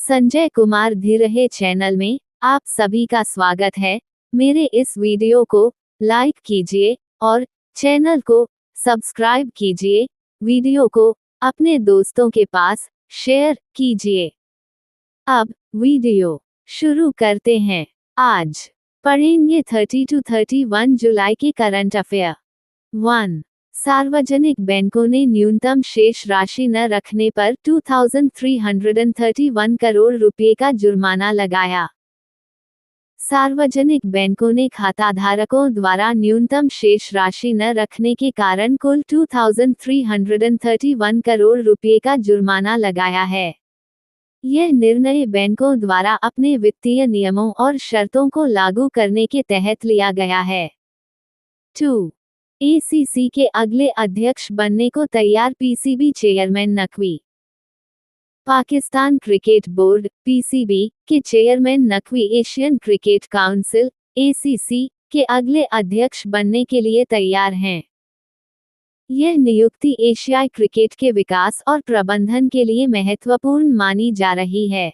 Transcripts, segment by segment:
Sanjay Kumar धीरहे channel में आप सभी का स्वागत है। मेरे इस वीडियो को लाइक कीजिए और चैनल को सब्सक्राइब कीजिए। वीडियो को अपने दोस्तों के पास शेयर कीजिए। अब वीडियो शुरू करते हैं। आज पढ़ेंगे 30 to 31 जुलाई के करंट अफेयर। 1. सार्वजनिक बैंकों ने न्यूनतम शेष राशि न रखने पर 2331 करोड़ रुपए का जुर्माना लगाया। सार्वजनिक बैंकों ने खाताधारकों द्वारा न्यूनतम शेष राशि न रखने के कारण कुल 2331 करोड़ रुपए का जुर्माना लगाया है। यह निर्णय बैंकों द्वारा अपने वित्तीय नियमों और शर्तों को लागू करने के तहत लिया गया है। 2. एसीसी के अगले अध्यक्ष बनने को तैयार PCB chairman Naqvi. Pakistan cricket board (PCB) के chairman Naqvi Asian cricket council (ACC) के अगले अध्यक्ष बनने के लिए तैयार हैं। यह नियुक्ति एशियाई क्रिकेट के विकास और प्रबंधन के लिए महत्वपूर्ण मानी जा रही है।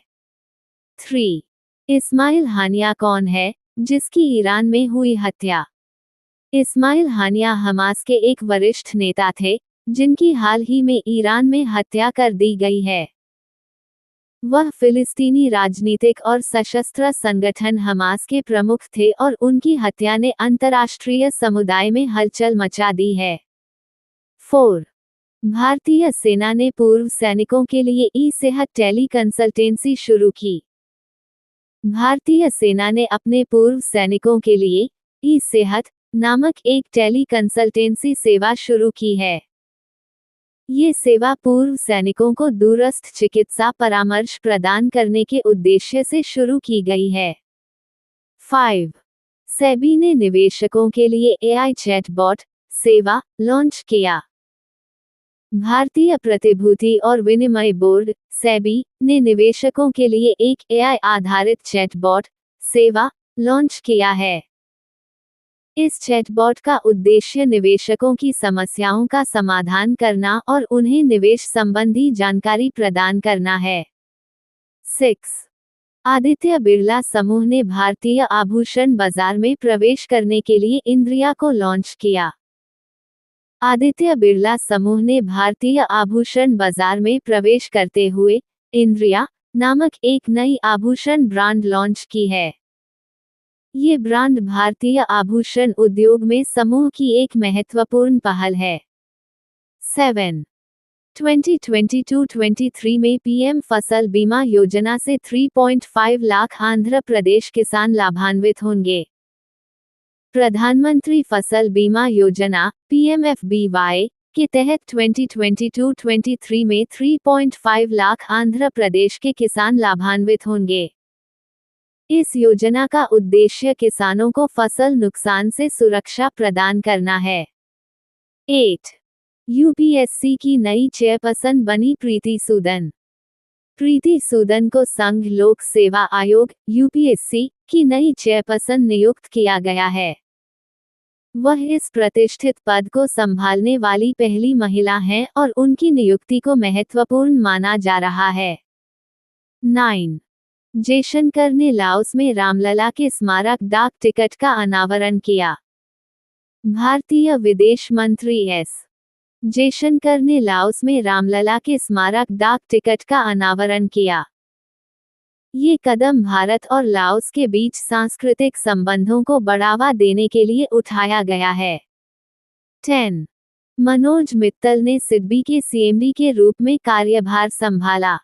3. इस्माइल हानिया कौन है, जिसकी ईरान में हुई हत्या? इस्माइल हानिया हमास के एक वरिष्ठ नेता थे, जिनकी हाल ही में ईरान में हत्या कर दी गई है। वह फिलिस्तीनी राजनीतिक और सशस्त्र संगठन हमास के प्रमुख थे और उनकी हत्या ने अंतर्राष्ट्रीय समुदाय में हलचल मचा दी है। 4. भारतीय सेना ने पूर्व सैनिकों के लिए ई-सेहत टेली कंसल्टेंसी शुरू की। भारतीय सेना ने अपने पूर्व सैनिकों के लिए ई-सेहत नामक एक टेली कंसल्टेंसी सेवा शुरू की है। ये सेवा पूर्व सैनिकों को दूरस्थ चिकित्सा परामर्श प्रदान करने के उद्देश्य से शुरू की गई है। 5. सेबी ने निवेशकों के लिए एआई चैटबॉट सेवा लॉन्च किया। भारतीय प्रतिभूति और विनिमय बोर्ड सेबी ने निवेशकों के लिए एक एआई आधारित चैटबॉट सेवा लॉन्च किया है। इस चैटबॉट का उद्देश्य निवेशकों की समस्याओं का समाधान करना और उन्हें निवेश संबंधी जानकारी प्रदान करना है। 6. आदित्य बिरला समूह ने भारतीय आभूषण बाजार में प्रवेश करने के लिए इंद्रिया को लॉन्च किया। आदित्य बिरला समूह ने भारतीय आभूषण बाजार में प्रवेश करते हुए इंद्रिया नामक एक नई आभूषण ब्रांड लॉन्च की है। ये ब्रांड भारतीय आभूषण उद्योग में समूह की एक महत्वपूर्ण पहल है। 7. 2022-23 में पीएम फसल बीमा योजना से 3.5 लाख आंध्र प्रदेश किसान लाभान्वित होंगे। प्रधानमंत्री फसल बीमा योजना (पीएमएफबीवाई) के तहत 2022-23 में 3.5 लाख आंध्र प्रदेश के किसान लाभान्वित होंगे। इस योजना का उद्देश्य किसानों को फसल नुकसान से सुरक्षा प्रदान करना है। 8. यूपीएससी की नई चेयरपर्सन बनी प्रीति सूदन। प्रीति सूदन को संघ लोक सेवा आयोग (यूपीएससी) की नई चेयरपर्सन नियुक्त किया गया है। वह इस प्रतिष्ठित पद को संभालने वाली पहली महिला हैं और उनकी नियुक्ति को महत्वपूर्ण माना जा रहा है। 9. जयशंकर ने लाओस में रामलला के स्मारक डाक टिकट का अनावरण किया। भारतीय विदेश मंत्री एस जयशंकर ने लाओस में रामलला के स्मारक डाक टिकट का अनावरण किया। ये कदम भारत और लाओस के बीच सांस्कृतिक संबंधों को बढ़ावा देने के लिए उठाया गया है। 10. मनोज मित्तल ने सिडबी के सीएमडी के रूप में कार्यभार संभाला।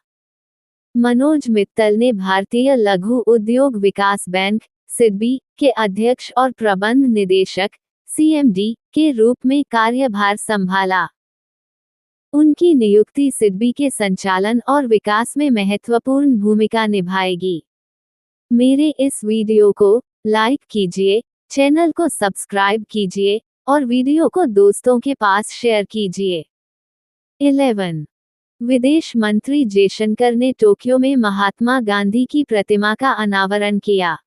मनोज मित्तल ने भारतीय लघु उद्योग विकास बैंक (सिडबी) के अध्यक्ष और प्रबंध निदेशक (सीएमडी) के रूप में कार्यभार संभाला। उनकी नियुक्ति सिडबी के संचालन और विकास में महत्वपूर्ण भूमिका निभाएगी। मेरे इस वीडियो को लाइक कीजिए, चैनल को सब्सक्राइब कीजिए और वीडियो को दोस्तों के पास शेयर कीजिए। 11. विदेश मंत्री जयशंकर ने टोक्यो में महात्मा गांधी की प्रतिमा का अनावरण किया।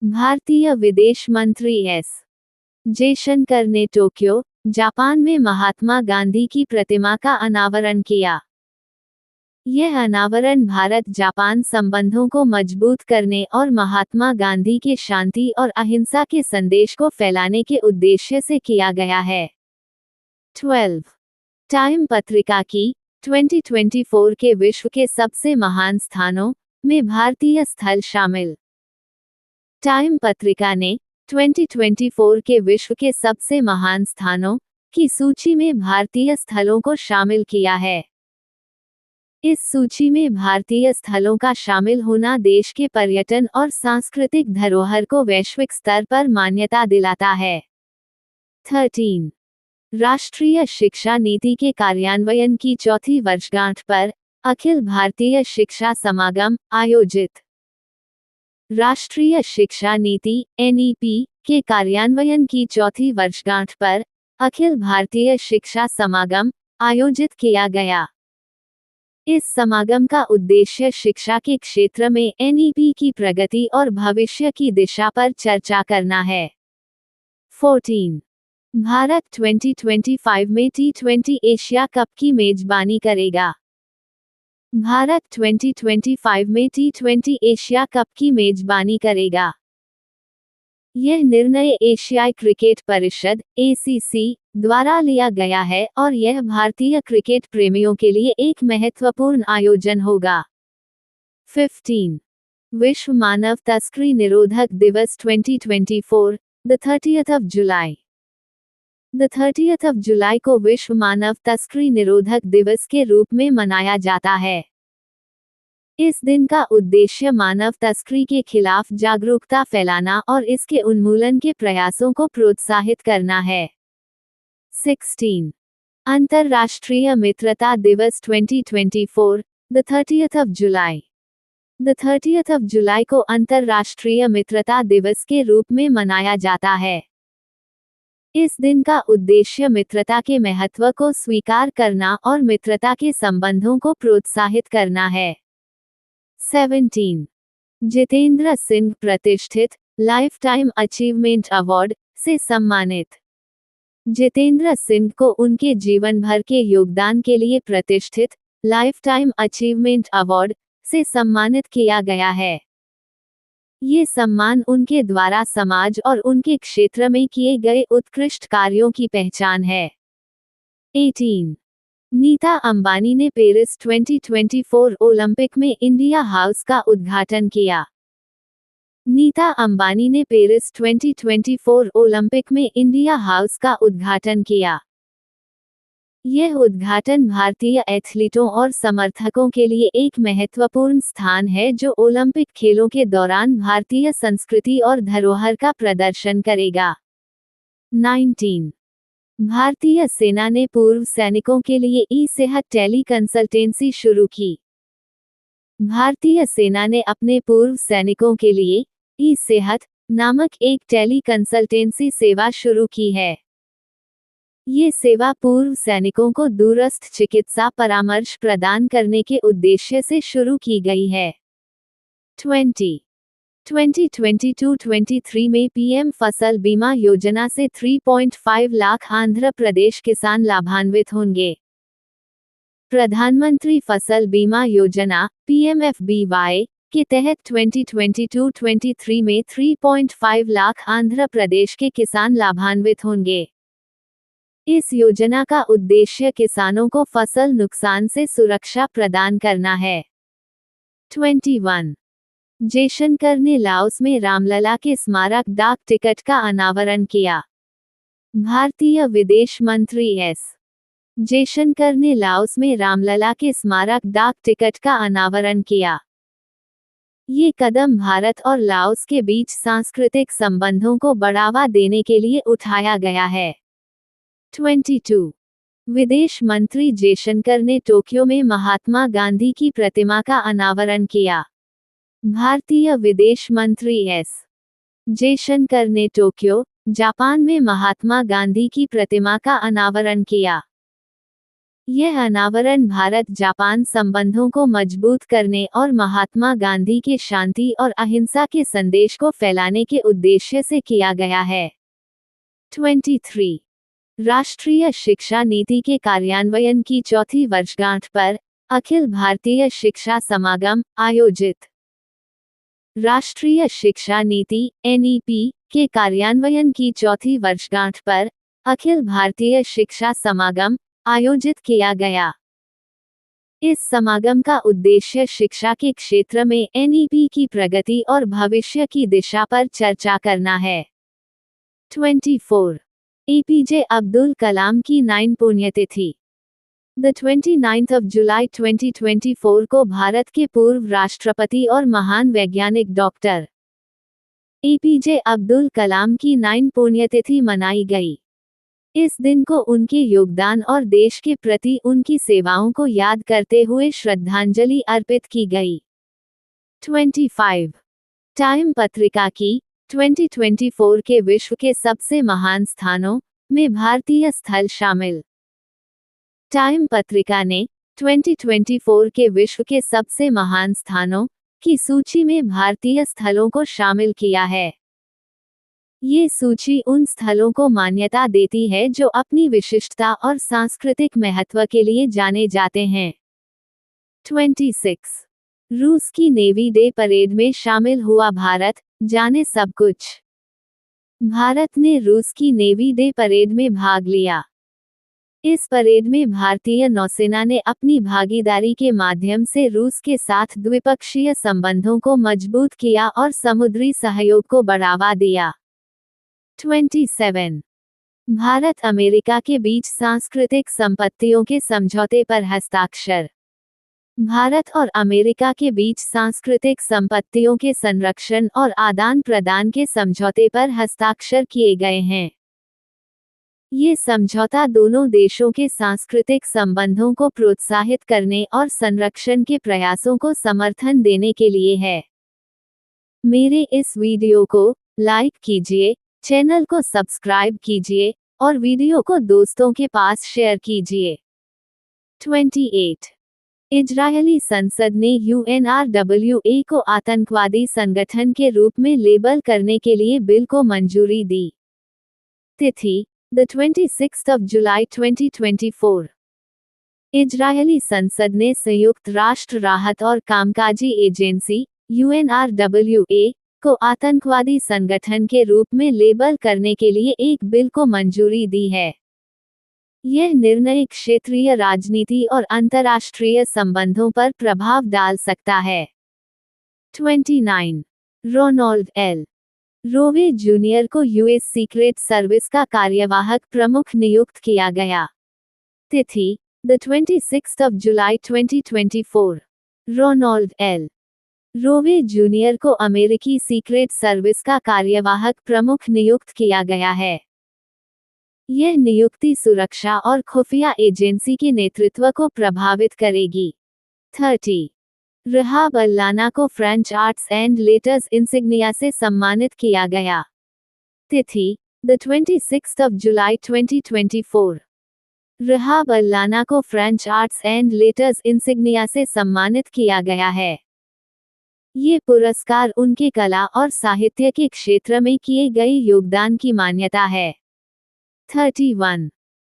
भारतीय विदेश मंत्री एस जयशंकर ने टोक्यो, जापान में महात्मा गांधी की प्रतिमा का अनावरण किया। यह अनावरण भारत जापान संबंधों को मजबूत करने और महात्मा गांधी के शांति और अहिंसा के संदेश को फैलाने के उद्देश्य से किया गया है। 12. टाइम पत्रिका की 2024 के विश्व के सबसे महान स्थानों में भारतीय स्थल शामिल। टाइम पत्रिका ने 2024 के विश्व के सबसे महान स्थानों की सूची में भारतीय स्थलों को शामिल किया है। इस सूची में भारतीय स्थलों का शामिल होना देश के पर्यटन और सांस्कृतिक धरोहर को वैश्विक स्तर पर मान्यता दिलाता है। 13. राष्ट्रीय शिक्षा नीति के कार्यान्वयन की चौथी वर्षगांठ पर अखिल भारतीय शिक्षा समागम आयोजित। राष्ट्रीय शिक्षा नीति (NEP) के कार्यान्वयन की चौथी वर्षगांठ पर अखिल भारतीय शिक्षा समागम आयोजित किया गया। इस समागम का उद्देश्य शिक्षा के क्षेत्र में NEP की प्रगति और भविष्य की दिशा पर चर्चा करना है। 14. भारत 2025 में T20 एशिया कप की मेजबानी करेगा। भारत 2025 में T20 एशिया कप की मेजबानी करेगा। यह निर्णय एशियाई क्रिकेट परिषद (ACC) द्वारा लिया गया है और यह भारतीय क्रिकेट प्रेमियों के लिए एक महत्वपूर्ण आयोजन होगा। 15. विश्व मानव तस्करी निरोधक दिवस 2024, the 30th of July। The 30th of July को विश्व मानव तस्करी निरोधक दिवस के रूप में मनाया जाता है। इस दिन का उद्देश्य मानव तस्करी के खिलाफ जागरूकता फैलाना और इसके उन्मूलन के प्रयासों को प्रोत्साहित करना है। 16. अंतर्राष्ट्रीय मित्रता दिवस 2024, the 30th of July। The 30th of July को अंतर्राष्ट्रीय मित्रता दिवस के रूप में मनाया जाता है। इस दिन का उद्देश्य मित्रता के महत्व को स्वीकार करना और मित्रता के संबंधों को प्रोत्साहित करना है। 17. जितेंद्र सिंह प्रतिष्ठित लाइफ टाइम अचीवमेंट अवार्ड से सम्मानित। जितेंद्र सिंह को उनके जीवन भर के योगदान के लिए प्रतिष्ठित लाइफ टाइम अचीवमेंट अवार्ड से सम्मानित किया गया है। ये सम्मान उनके द्वारा समाज और उनके क्षेत्र में किए गए उत्कृष्ट कार्यों की पहचान है। 18. नीता अंबानी ने पेरिस 2024 ओलंपिक में इंडिया हाउस का उद्घाटन किया। नीता अंबानी ने पेरिस 2024 ओलंपिक में इंडिया हाउस का उद्घाटन किया। यह उद्घाटन भारतीय एथलीटों और समर्थकों के लिए एक महत्वपूर्ण स्थान है जो ओलंपिक खेलों के दौरान भारतीय संस्कृति और धरोहर का प्रदर्शन करेगा। 19. भारतीय सेना ने पूर्व सैनिकों के लिए ई-सेहत टेली कंसल्टेंसी शुरू की। भारतीय सेना ने अपने पूर्व सैनिकों के लिए ई-सेहत नामक एक टेली कंसल्टेंसी सेवा शुरू की है। ये सेवा पूर्व सैनिकों को दूरस्थ चिकित्सा परामर्श प्रदान करने के उद्देश्य से शुरू की गई है। 20. 2022-23 में पीएम फसल बीमा योजना से 3.5 लाख आंध्र प्रदेश किसान लाभान्वित होंगे। प्रधानमंत्री फसल बीमा योजना (PMFBY) के तहत 2022-23 में 3.5 लाख आंध्र प्रदेश के किसान लाभान्वित होंगे। इस योजना का उद्देश्य किसानों को फसल नुकसान से सुरक्षा प्रदान करना है। 21. जयशंकर ने लाओस में रामलला के स्मारक डाक टिकट का अनावरण किया। भारतीय विदेश मंत्री एस जयशंकर ने लाओस में रामलला के स्मारक डाक टिकट का अनावरण किया। ये कदम भारत और लाओस के बीच सांस्कृतिक संबंधों को बढ़ावा देने के लिए उठाया गया है। 22. विदेश मंत्री जयशंकर ने टोक्यो में महात्मा गांधी की प्रतिमा का अनावरण किया। भारतीय विदेश मंत्री एस जयशंकर ने टोक्यो, जापान में महात्मा गांधी की प्रतिमा का अनावरण किया। यह अनावरण भारत जापान संबंधों को मजबूत करने और महात्मा गांधी के शांति और अहिंसा के संदेश को फैलाने के उद्देश्य से किया गया है। 23. राष्ट्रीय शिक्षा नीति के कार्यान्वयन की चौथी वर्षगांठ पर अखिल भारतीय शिक्षा समागम आयोजित। राष्ट्रीय शिक्षा नीति (NEP) के कार्यान्वयन की चौथी वर्षगांठ पर अखिल भारतीय शिक्षा समागम आयोजित किया गया। इस समागम का उद्देश्य शिक्षा के क्षेत्र में NEP की प्रगति और भविष्य की दिशा पर चर्चा करना है। 24. APJ अब्दुल कलाम की 9 पुण्यतिथि। The 29th of July 2024 को भारत के पूर्व राष्ट्रपति और महान वैज्ञानिक डॉक्टर APJ अब्दुल कलाम की 9 पुण्यतिथि मनाई गई। इस दिन को उनके योगदान और देश के प्रति उनकी सेवाओं को याद करते हुए श्रद्धांजलि अर्पित की गई। 25. टाइम पत्रिका की 2024 के विश्व के सबसे महान स्थानों में भारतीय स्थल शामिल। टाइम पत्रिका ने 2024 के विश्व के सबसे महान स्थानों की सूची में भारतीय स्थलों को शामिल किया है। ये सूची उन स्थलों को मान्यता देती है जो अपनी विशिष्टता और सांस्कृतिक महत्व के लिए जाने जाते हैं। 26. रूस की नेवी डे परेड में शामिल हुआ भारत, जाने सब कुछ। भारत ने रूस की नेवी डे परेड में भाग लिया। इस परेड में भारतीय नौसेना ने अपनी भागीदारी के माध्यम से रूस के साथ द्विपक्षीय संबंधों को मजबूत किया और समुद्री सहयोग को बढ़ावा दिया। 27. भारत अमेरिका के बीच सांस्कृतिक संपत्तियों के समझौते पर हस्ताक्षर। भारत और अमेरिका के बीच सांस्कृतिक संपत्तियों के संरक्षण और आदान प्रदान के समझौते पर हस्ताक्षर किए गए हैं। ये समझौता दोनों देशों के सांस्कृतिक संबंधों को प्रोत्साहित करने और संरक्षण के प्रयासों को समर्थन देने के लिए है। मेरे इस वीडियो को लाइक कीजिए, चैनल को सब्सक्राइब कीजिए और वीडियो को दोस्तों के पास शेयर कीजिए। 28. इजरायली संसद ने UNRWA को आतंकवादी संगठन के रूप में लेबल करने के लिए बिल को मंजूरी दी। तिथि: The 26th of July 2024। Israeli संसद ने संयुक्त राष्ट्र राहत और कामकाजी एजेंसी UNRWA को आतंकवादी संगठन के रूप में लेबल करने के लिए एक बिल को मंजूरी दी है। यह निर्णय क्षेत्रीय राजनीति और अंतर्राष्ट्रीय संबंधों पर प्रभाव डाल सकता है। 29. Ronald L. रोवे जूनियर को US सीक्रेट सर्विस का कार्यवाहक प्रमुख नियुक्त किया गया। तिथि: The 26th of July 2024। Ronald L. Rowe junior को अमेरिकी सीक्रेट सर्विस का कार्यवाहक प्रमुख नियुक्त किया गया है। यह नियुक्ति सुरक्षा और खुफिया एजेंसी के नेतृत्व को प्रभावित करेगी। 30. रहाब अल्लाना को French arts and letters insignia से सम्मानित किया गया। तिथि: The 26th of July 2024। Rahab Allana को French arts and letters insignia से सम्मानित किया गया है। ये पुरस्कार उनके कला और साहित्य के क्षेत्र में किए गए योगदान की मान्यता है। 31.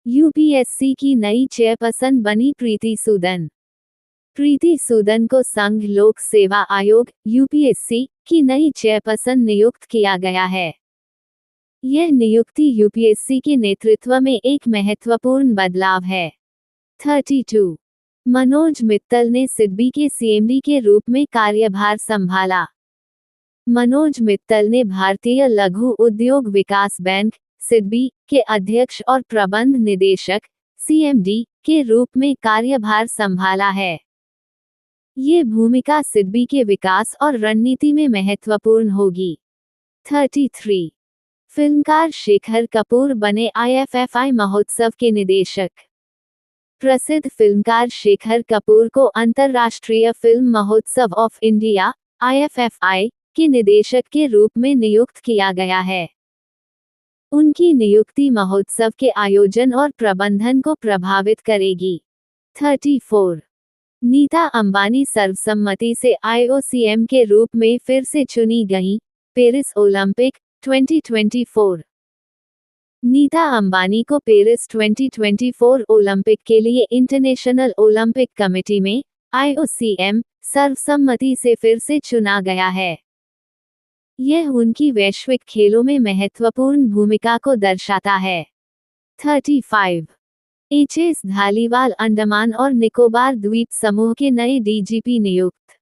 UPSC की नई चेयरपर्सन बनी प्रीति सूदन। प्रीति सूदन को संघ लोक सेवा आयोग UPSC की नई चेयरपर्सन नियुक्त किया गया है। यह नियुक्ति UPSC के नेतृत्व में एक महत्वपूर्ण बदलाव है। 32. मनोज मित्तल ने सिडबी के CMD के रूप में कार्यभार संभाला। मनोज मित्तल ने भारतीय लघु उद्योग विकास बैंक सिडबी के अध्यक्ष और प्रबंध निदेशक CMD के रूप में कार्यभार संभाला है। ये भूमिका सिडबी के विकास और रणनीति में महत्वपूर्ण होगी। 33. फिल्मकार शेखर कपूर बने IFFI महोत्सव के निदेशक। प्रसिद्ध फिल्मकार शेखर कपूर को अंतर्राष्ट्रीय फिल्म महोत्सव ऑफ इंडिया IFFI के निदेशक के रूप में नियुक्त किया गया है। उनकी नियुक्ति महोत्सव के आयोजन और प्रबंधन को प्रभावित करेगी। 34. नीता अंबानी सर्वसम्मति से IOCM के रूप में फिर से चुनी गईं। Paris Olympic 2024। नीता अंबानी को पेरिस 2024 ओलंपिक के लिए इंटरनेशनल ओलंपिक कमेटी में IOCM सर्वसम्मति से फिर से चुना गया है। यह उनकी वैश्विक खेलों में महत्वपूर्ण भूमिका को दर्शाता है। 35 HS धालीवाल अंडमान और निकोबार द्वीप समूह के नए DGP नियुक्त।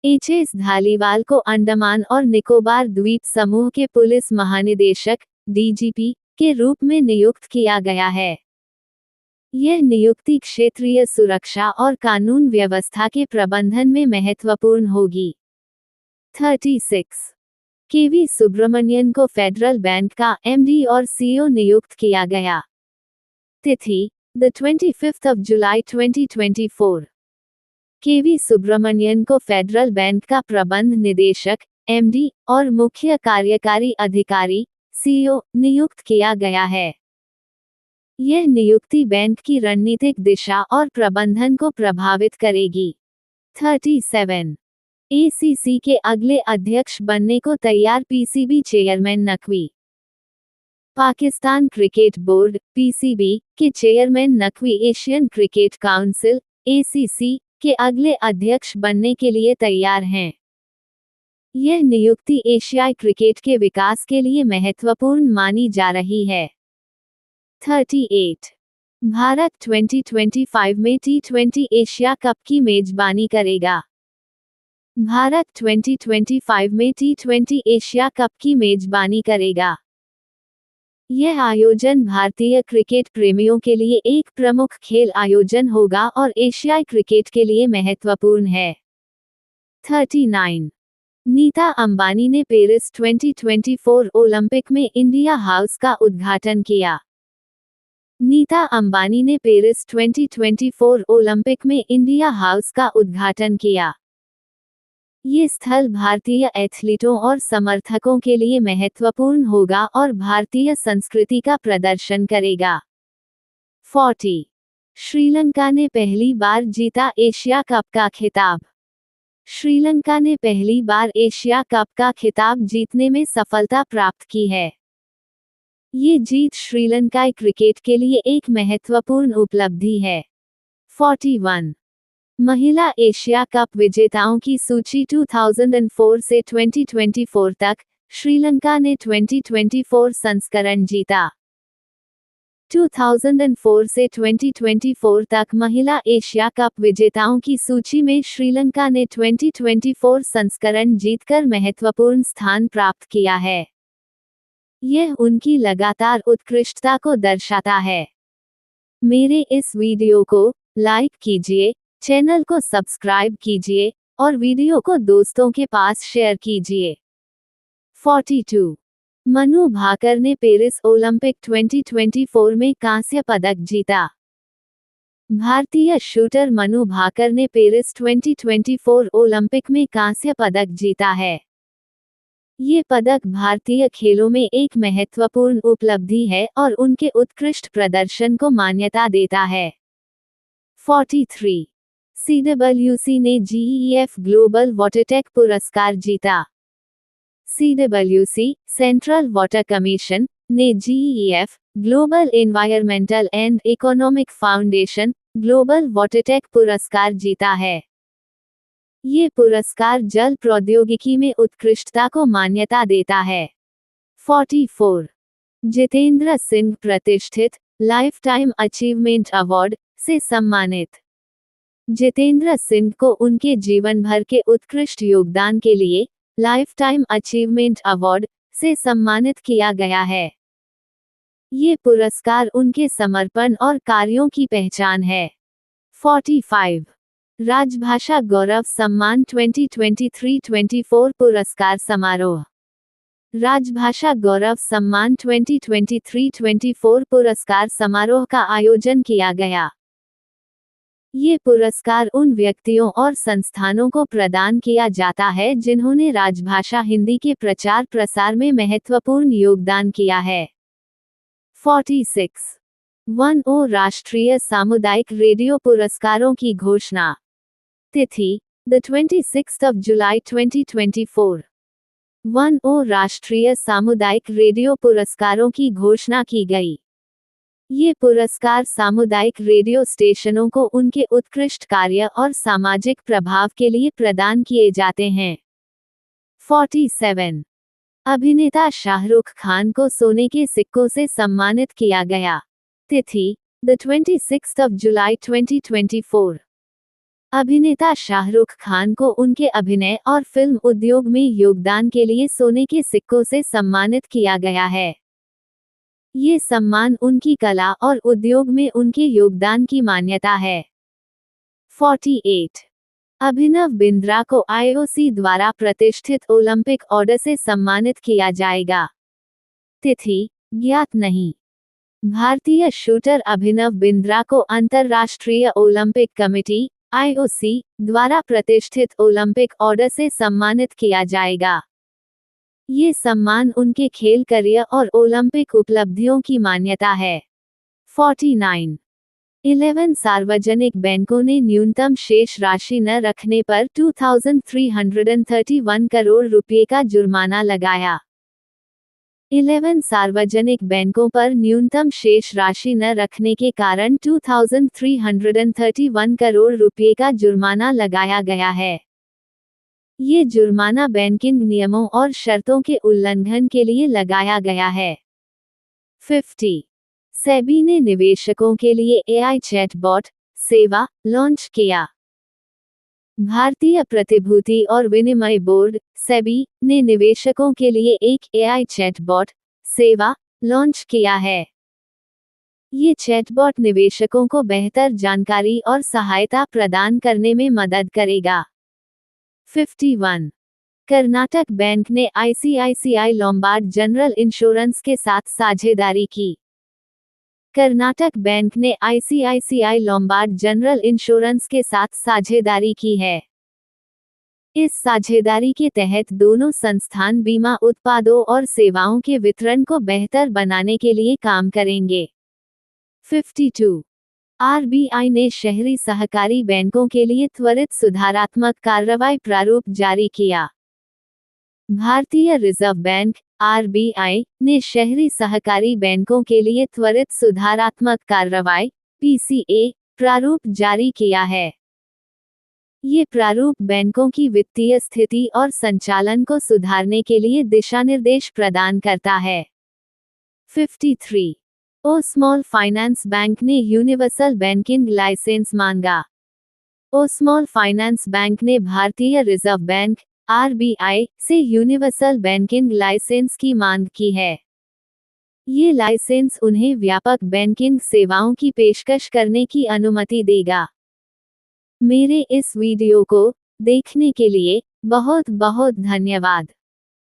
HS धालीवाल को अंडमान और निकोबार द्वीप समूह के पुलिस महानिदेशक DGP के रूप में नियुक्त किया गया है। यह नियुक्ति क्षेत्रीय सुरक्षा और कानून व्यवस्था के प्रबंधन में महत्वपूर्ण होगी। 36 KV सुब्रमण्यन को फेडरल बैंक का MD और CEO नियुक्त किया गया। तिथि: 25 जुलाई 2024। KV सुब्रमण्यन को फेडरल बैंक का प्रबंध निदेशक MD और मुख्य कार्यकारी अधिकारी CEO नियुक्त किया गया है। यह नियुक्ति बैंक की रणनीतिक दिशा और प्रबंधन को प्रभावित करेगी। 37 ACC के अगले अध्यक्ष बनने को तैयार PCB chairman Naqvi. Pakistan cricket board PCB के chairman Naqvi Asian cricket council ACC के अगले अध्यक्ष बनने के लिए तैयार हैं। यह नियुक्ति एशियाई क्रिकेट के विकास के लिए महत्वपूर्ण मानी जा रही है। 38 भारत 2025 में T20 एशिया कप की मेजबानी करेगा। भारत 2025 में T20 एशिया कप की मेजबानी करेगा। यह आयोजन भारतीय क्रिकेट प्रेमियों के लिए एक प्रमुख खेल आयोजन होगा और एशियाई क्रिकेट के लिए महत्वपूर्ण है। 39 नीता अंबानी ने पेरिस 2024 ओलंपिक में इंडिया हाउस का उद्घाटन किया। नीता अंबानी ने पेरिस 2024 ओलंपिक में इंडिया हाउस का उद्घाटन किया। ये स्थल भारतीय एथलीटों और समर्थकों के लिए महत्वपूर्ण होगा और भारतीय संस्कृति का प्रदर्शन करेगा। 40 श्रीलंका ने पहली बार जीता एशिया कप का खिताब। श्रीलंका ने पहली बार एशिया कप का खिताब जीतने में सफलता प्राप्त की है। ये जीत श्रीलंकाई क्रिकेट के लिए एक महत्वपूर्ण उपलब्धि है। 41 महिला एशिया कप विजेताओं की सूची 2004 से 2024 तक, श्रीलंका ने 2024 संस्करण जीता। 2004 से 2024 तक महिला एशिया कप विजेताओं की सूची में श्रीलंका ने 2024 संस्करण जीतकर महत्वपूर्ण स्थान प्राप्त किया है। यह उनकी लगातार उत्कृष्टता को दर्शाता है। मेरे इस वीडियो को लाइक कीजिए, चैनल को सब्सक्राइब कीजिए और वीडियो को दोस्तों के पास शेयर कीजिए। 42 मनु भाकर ने पेरिस ओलंपिक 2024 में कांस्य पदक जीता। भारतीय शूटर मनु भाकर ने पेरिस 2024 ओलंपिक में कांस्य पदक जीता है। ये पदक भारतीय खेलों में एक महत्वपूर्ण उपलब्धि है और उनके उत्कृष्ट प्रदर्शन को मान्यता देता है। 43 CWC ने GEF ग्लोबल वाटरटेक पुरस्कार जीता। CWC सेंट्रल वाटर कमीशन ने GEF global environmental and economic foundation global watertech पुरस्कार जीता है। ये पुरस्कार जल प्रौद्योगिकी में उत्कृष्टता को मान्यता देता है। 44 जितेंद्र सिंह प्रतिष्ठित लाइफ टाइम अचीवमेंट अवार्ड से सम्मानित। जितेंद्र सिंह को उनके जीवन भर के उत्कृष्ट योगदान के लिए लाइफ टाइम अचीवमेंट अवार्ड से सम्मानित किया गया है। ये पुरस्कार उनके समर्पण और कार्यों की पहचान है। 45 राजभाषा गौरव सम्मान 2023-24 पुरस्कार समारोह। राजभाषा गौरव सम्मान 2023-24 पुरस्कार समारोह का आयोजन किया गया। ये पुरस्कार उन व्यक्तियों और संस्थानों को प्रदान किया जाता है जिन्होंने राजभाषा हिंदी के प्रचार प्रसार में महत्वपूर्ण योगदान किया है। 46 1O राष्ट्रीय सामुदायिक रेडियो पुरस्कारों की घोषणा। तिथि: 26 जुलाई 2024। 1 राष्ट्रीय सामुदायिक रेडियो पुरस्कारों की घोषणा की गई। ये पुरस्कार सामुदायिक रेडियो स्टेशनों को उनके उत्कृष्ट कार्य और सामाजिक प्रभाव के लिए प्रदान किए जाते हैं। 47 अभिनेता शाहरुख खान को सोने के सिक्कों से सम्मानित किया गया। तिथि: 26 जुलाई 2024। अभिनेता शाहरुख खान को उनके अभिनय और फिल्म उद्योग में योगदान के लिए सोने के सिक्कों से सम्मानित किया गया है। ये सम्मान उनकी कला और उद्योग में उनके योगदान की मान्यता है। 48 अभिनव बिंद्रा को IOC द्वारा प्रतिष्ठित ओलंपिक ऑर्डर से सम्मानित किया जाएगा। तिथि: ज्ञात नहीं। भारतीय शूटर अभिनव बिंद्रा को अंतर्राष्ट्रीय ओलंपिक कमेटी IOC द्वारा प्रतिष्ठित ओलंपिक ऑर्डर से सम्मानित किया जाएगा। ये सम्मान उनके खेल करियर और ओलंपिक उपलब्धियों की मान्यता है। 49 11 सार्वजनिक बैंकों ने न्यूनतम शेष राशि न रखने पर 2331 करोड़ रुपये का जुर्माना लगाया। 11 सार्वजनिक बैंकों पर न्यूनतम शेष राशि न रखने के कारण 2331 करोड़ रुपये का जुर्माना लगाया गया है। ये जुर्माना बैंकिंग नियमों और शर्तों के उल्लंघन के लिए लगाया गया है। 50 सेबी ने निवेशकों के लिए AI चैटबॉट सेवा लॉन्च किया। भारतीय प्रतिभूति और विनिमय बोर्ड सेबी ने निवेशकों के लिए एक AI चैटबॉट सेवा लॉन्च किया है। ये चैटबॉट निवेशकों को बेहतर जानकारी और सहायता प्रदान करने में मदद करेगा। 51 कर्नाटक बैंक ने ICICI लोम्बार्ड जनरल इंश्योरेंस के साथ साझेदारी की। कर्नाटक बैंक ने ICICI लोम्बार्ड जनरल इंश्योरेंस के साथ साझेदारी की है। इस साझेदारी के तहत दोनों संस्थान बीमा उत्पादों और सेवाओं के वितरण को बेहतर बनाने के लिए काम करेंगे। 52 RBI ने शहरी सहकारी बैंकों के लिए त्वरित सुधारात्मक कार्रवाई प्रारूप जारी किया। भारतीय रिजर्व बैंक RBI ने शहरी सहकारी बैंकों के लिए त्वरित सुधारात्मक कार्रवाई PCA प्रारूप जारी किया है। ये प्रारूप बैंकों की वित्तीय स्थिति और संचालन को सुधारने के लिए दिशानिर्देश प्रदान करता है। 53 स्मॉल फाइनेंस बैंक ने यूनिवर्सल बैंकिंग लाइसेंस मांगा। स्मॉल फाइनेंस बैंक ने भारतीय रिजर्व बैंक RBI से यूनिवर्सल बैंकिंग लाइसेंस की मांग की है। ये लाइसेंस उन्हें व्यापक बैंकिंग सेवाओं की पेशकश करने की अनुमति देगा। मेरे इस वीडियो को देखने के लिए बहुत बहुत धन्यवाद।